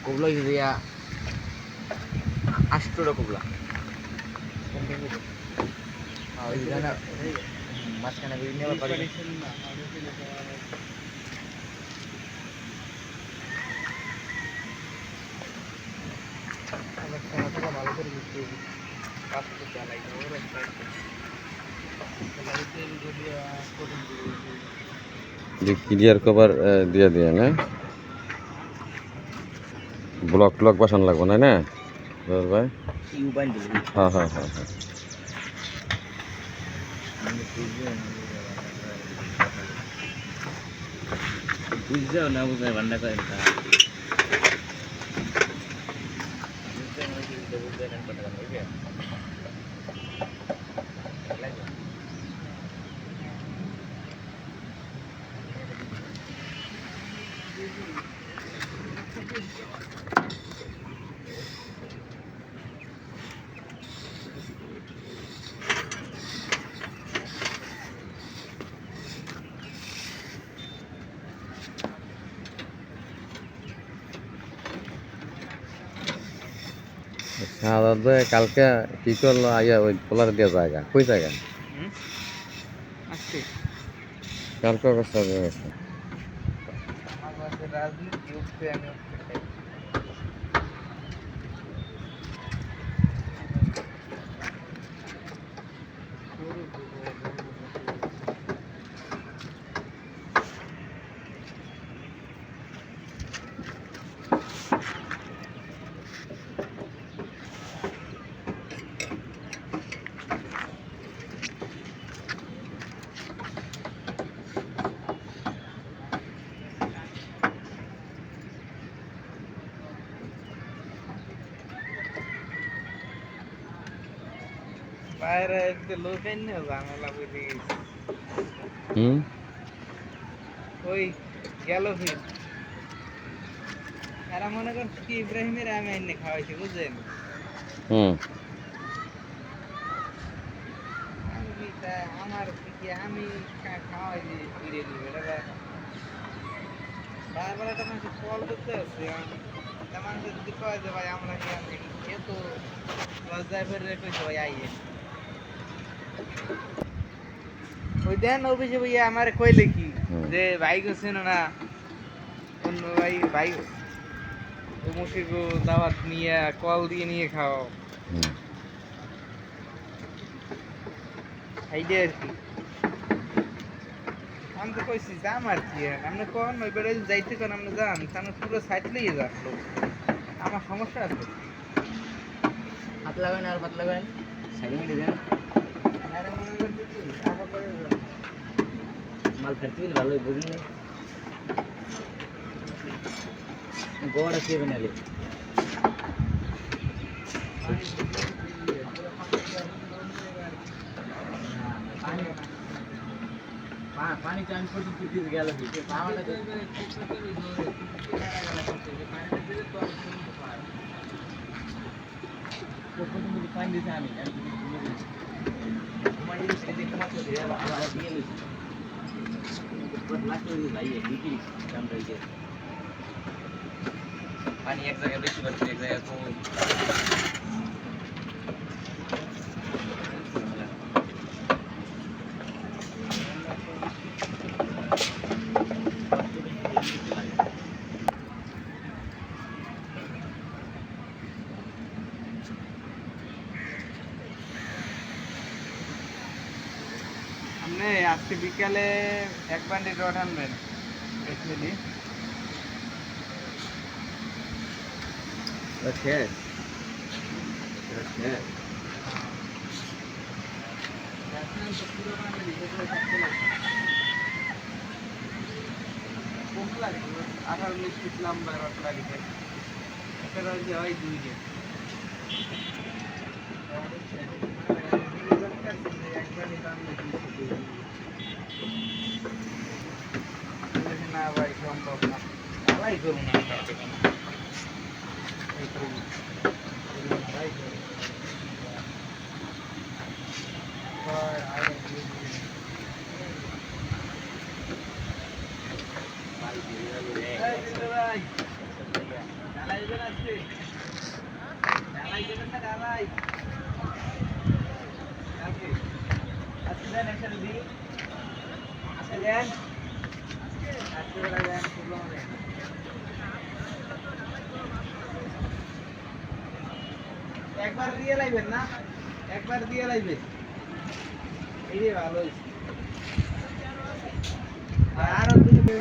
কোবলা দিয়া 8টা কোবলা মাঝখানে ভালো করে বুঝতে ক্লিয়ার কভার দিয়ে দিয়ে না ব্লক ব্লক বসানো লাগবো না না ভাই হ্যাঁ হ্যাঁ হ্যাঁ হ্যাঁ বুঝছেও না বুঝে ভান্ডা করে দাদা কালকে কি করলো আইয়া ওই পোলার দিয়ে জায়গা কই জায়গা কালকে অবস্থা বাইরে লোক এনে ঝামেলা বুঝে গেছে ওই গেল ফির এরা মনে করছে কি ইব্রাহিমের আমি এনে খাওয়াইছি বুঝলেন আমার আমি খাওয়াই ফিরে নিবে বারবার একটা মানুষ কল করতে আসছে তেমন যদি কয় যে ভাই আমরা এত লজ্জায় ফেরে কইছে ভাই আইয়ে ওই দেন অভিষে ভাইয়া আমার কইলে কি যে ভাই গেছেন না অন্য ভাই মুশিকো দাওয়াত নিয়ে কল দিয়ে নিয়ে খাও আইডিয়া আর কি আমি তো কইছি যাম আর কি আপনি কোন ওই বেড়ে যাইতে কোন আপনি যান তাহলে পুরো সাইড লিয়ে যান আমার সমস্যা আছে হাত লাগান আর পাত লাগান সাইড মিলে দেন আরে মনে করতে কি আবার করে মাল ফেরতি ভালো বুঝিনি গোড় আছে বানালে पानी चांद पर तो किसी गया लगी पावड़ तो पानी देता नहीं हमारी से देख मत दे आवाज दिए नहीं बस लास्ट में भाई है नीचे काम रही है पानी एक जगह बेची बच एक जगह को আজকে বিকালে এক বান্ডি রড আনবেন অ্যাকচুয়ালি ওকে ওকে কম লাগে 18-19 ফিট লম্বা রড লাগে এটা রয়েছে ওই দুই যে না ভাই সম্ভব না ভাই করুন না ভাই দিবেন আজকে ঢালাই দেবেন না ঢালাই আজকে আজকে দেন একসাথে দিই আজকে দেন আজকে বেলা দেন প্রবলেম নেই একবার দিয়ে লাইবেন না একবার দিয়ে লাইবেন এই রে ভালো হয়েছে আরো দুই